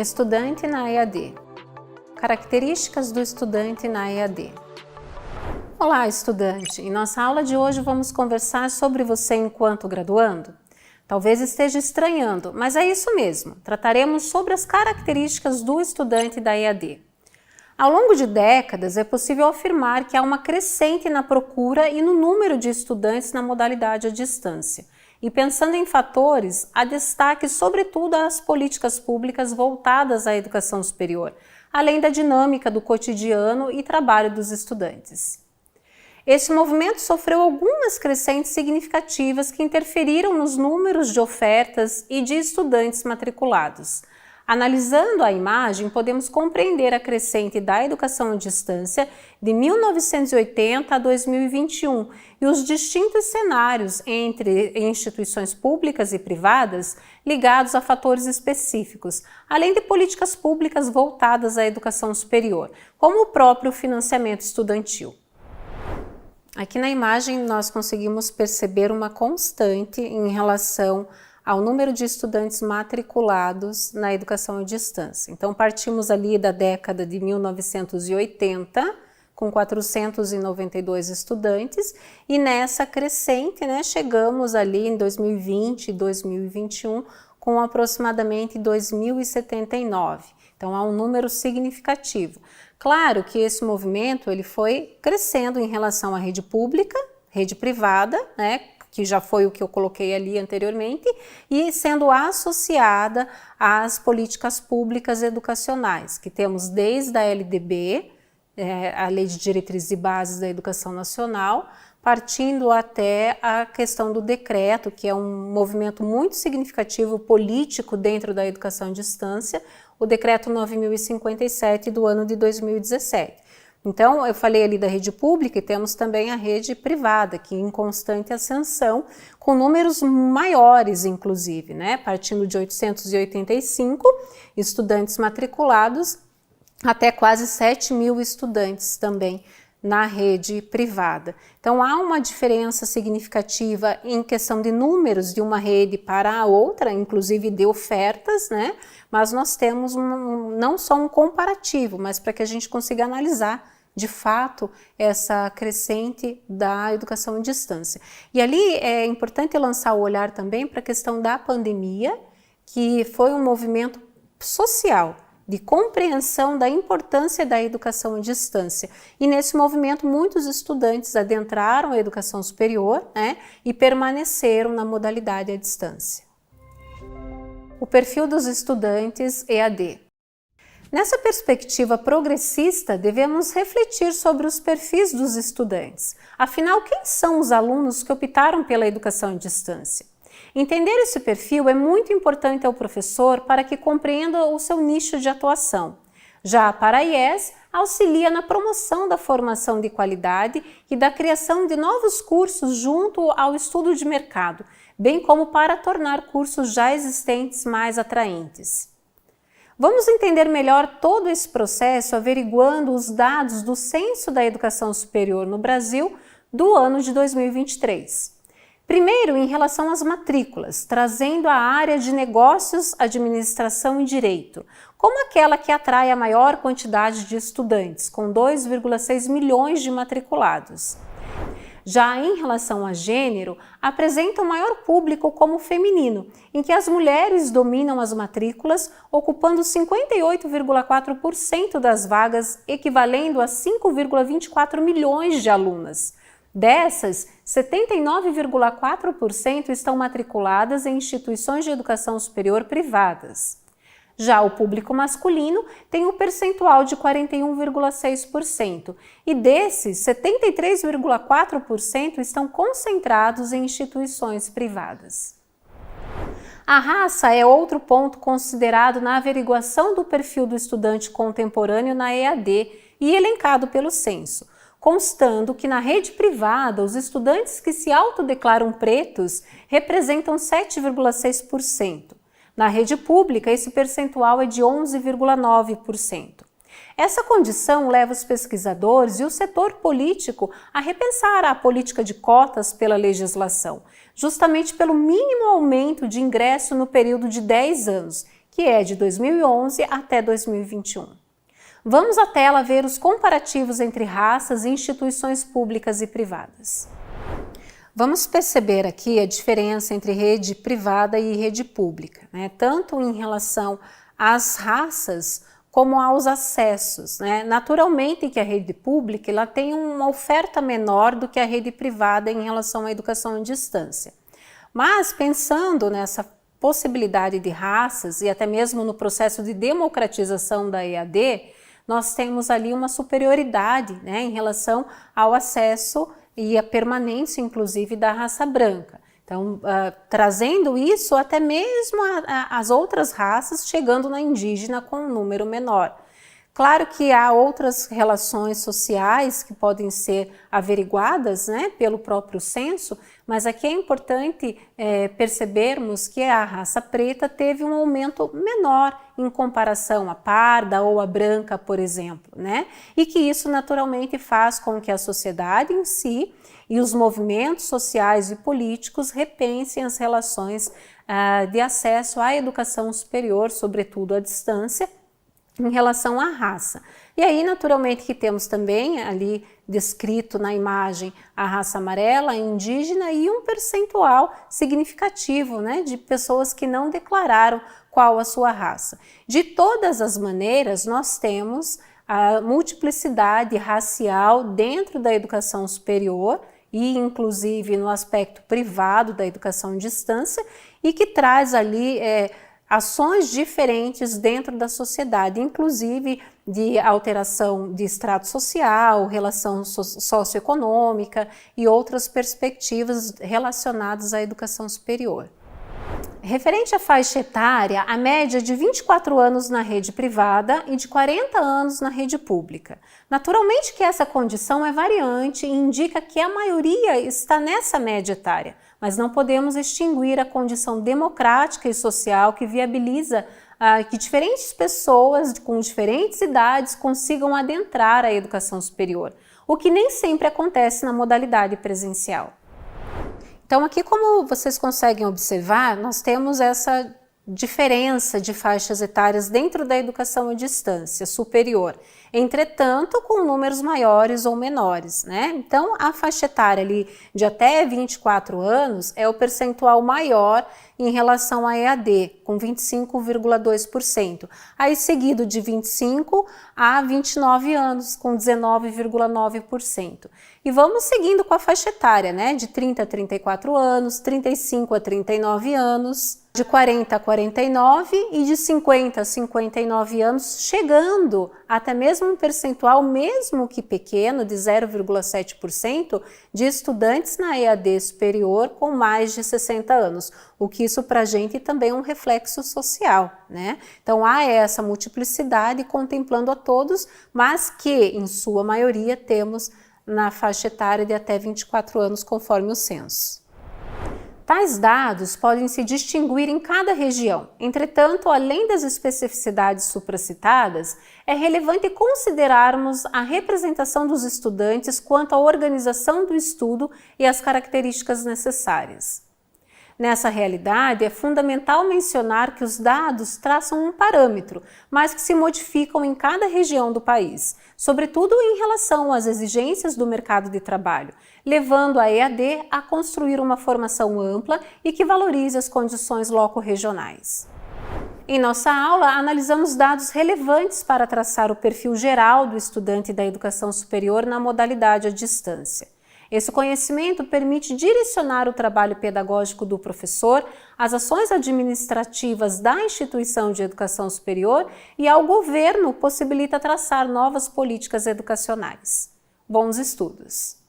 Estudante na EAD. Características do estudante na EAD. Olá, estudante! Em nossa aula de hoje vamos conversar sobre você enquanto graduando. Talvez esteja estranhando, mas é isso mesmo. Trataremos sobre as características do estudante da EAD. Ao longo de décadas, é possível afirmar que há uma crescente na procura e no número de estudantes na modalidade à distância. E pensando em fatores, há destaque sobretudo às políticas públicas voltadas à educação superior, além da dinâmica do cotidiano e trabalho dos estudantes. Este movimento sofreu algumas crescentes significativas que interferiram nos números de ofertas e de estudantes matriculados. Analisando a imagem, podemos compreender a crescente da educação à distância de 1980 a 2021 e os distintos cenários entre instituições públicas e privadas ligados a fatores específicos, além de políticas públicas voltadas à educação superior, como o próprio financiamento estudantil. Aqui na imagem nós conseguimos perceber uma constante em relação ao número de estudantes matriculados na educação à distância. Então partimos ali da década de 1980, com 492 estudantes, e nessa crescente, chegamos ali em 2020 e 2021 com aproximadamente 2.079. Então há um número significativo. Claro que esse movimento ele foi crescendo em relação à rede pública, rede privada, que já foi o que eu coloquei ali anteriormente, e sendo associada às políticas públicas educacionais, que temos desde a LDB, a Lei de Diretrizes e Bases da Educação Nacional, partindo até a questão do decreto, que é um movimento muito significativo político dentro da educação à distância, o decreto 9.057 do ano de 2017. Então, eu falei ali da rede pública e temos também a rede privada, que em constante ascensão, com números maiores, inclusive, partindo de 885 estudantes matriculados até quase 7.000 estudantes também na rede privada. Então, há uma diferença significativa em questão de números de uma rede para a outra, inclusive de ofertas, mas nós temos não só um comparativo, mas para que a gente consiga analisar de fato essa crescente da educação à distância. E ali é importante lançar o olhar também para a questão da pandemia, que foi um movimento social, de compreensão da importância da educação à distância. E nesse movimento muitos estudantes adentraram a educação superior e permaneceram na modalidade à distância. O perfil dos estudantes EAD. Nessa perspectiva progressista, devemos refletir sobre os perfis dos estudantes. Afinal, quem são os alunos que optaram pela educação à distância? Entender esse perfil é muito importante ao professor para que compreenda o seu nicho de atuação. Já para a IES, auxilia na promoção da formação de qualidade e da criação de novos cursos junto ao estudo de mercado, bem como para tornar cursos já existentes mais atraentes. Vamos entender melhor todo esse processo averiguando os dados do Censo da Educação Superior no Brasil do ano de 2023. Primeiro, em relação às matrículas, trazendo a área de negócios, administração e direito, como aquela que atrai a maior quantidade de estudantes, com 2,6 milhões de matriculados. Já em relação a gênero, apresenta o maior público como feminino, em que as mulheres dominam as matrículas, ocupando 58,4% das vagas, equivalendo a 5,24 milhões de alunas. Dessas, 79,4% estão matriculadas em instituições de educação superior privadas. Já o público masculino tem um percentual de 41,6% e desses, 73,4% estão concentrados em instituições privadas. A raça é outro ponto considerado na averiguação do perfil do estudante contemporâneo na EAD e elencado pelo censo, constando que na rede privada os estudantes que se autodeclaram pretos representam 7,6%. Na rede pública, esse percentual é de 11,9%. Essa condição leva os pesquisadores e o setor político a repensar a política de cotas pela legislação, justamente pelo mínimo aumento de ingresso no período de 10 anos, que é de 2011 até 2021. Vamos à tela ver os comparativos entre raças e instituições públicas e privadas. Vamos perceber aqui a diferença entre rede privada e rede pública, né? Tanto em relação às raças como aos acessos, né? Naturalmente que a rede pública ela tem uma oferta menor do que a rede privada em relação à educação à distância. Mas pensando nessa possibilidade de raças e até mesmo no processo de democratização da EAD, nós temos ali uma superioridade, né, em relação ao acesso e a permanência, inclusive, da raça branca. Então, trazendo isso até mesmo as outras raças, chegando na indígena com um número menor. Claro que há outras relações sociais que podem ser averiguadas, né, pelo próprio censo, mas aqui é importante percebermos que a raça preta teve um aumento menor em comparação à parda ou à branca, por exemplo, né? E que isso naturalmente faz com que a sociedade em si e os movimentos sociais e políticos repensem as relações de acesso à educação superior, sobretudo à distância, em relação à raça. E aí, naturalmente, que temos também ali descrito na imagem a raça amarela, a indígena e um percentual significativo, né, de pessoas que não declararam qual a sua raça. De todas as maneiras, nós temos a multiplicidade racial dentro da educação superior e, inclusive, no aspecto privado da educação à distância e que traz ali ações diferentes dentro da sociedade, inclusive de alteração de extrato social, relação socioeconômica e outras perspectivas relacionadas à educação superior. Referente à faixa etária, a média é de 24 anos na rede privada e de 40 anos na rede pública. Naturalmente que essa condição é variante e indica que a maioria está nessa média etária, mas não podemos extinguir a condição democrática e social que viabiliza que diferentes pessoas com diferentes idades consigam adentrar a educação superior, o que nem sempre acontece na modalidade presencial. Então aqui, como vocês conseguem observar, nós temos essa diferença de faixas etárias dentro da educação à distância superior, entretanto com números maiores ou menores, né? Então a faixa etária ali de até 24 anos é o percentual maior em relação à EAD, com 25,2%, aí seguido de 25 a 29 anos, com 19,9%. E vamos seguindo com a faixa etária, né? De 30 a 34 anos, 35 a 39 anos, de 40 a 49 e de 50 a 59 anos, chegando até mesmo um percentual, mesmo que pequeno, de 0,7% de estudantes na EAD superior com mais de 60 anos, o que isso para a gente também é um reflexo social, né? Então há essa multiplicidade contemplando a todos, mas que em sua maioria temos na faixa etária de até 24 anos, conforme o censo. Tais dados podem se distinguir em cada região, entretanto, além das especificidades supracitadas, é relevante considerarmos a representação dos estudantes quanto à organização do estudo e as características necessárias. Nessa realidade, é fundamental mencionar que os dados traçam um parâmetro, mas que se modificam em cada região do país, sobretudo em relação às exigências do mercado de trabalho, levando a EAD a construir uma formação ampla e que valorize as condições loco-regionais. Em nossa aula, analisamos dados relevantes para traçar o perfil geral do estudante da educação superior na modalidade à distância. Esse conhecimento permite direcionar o trabalho pedagógico do professor, as ações administrativas da instituição de educação superior e ao governo possibilita traçar novas políticas educacionais. Bons estudos!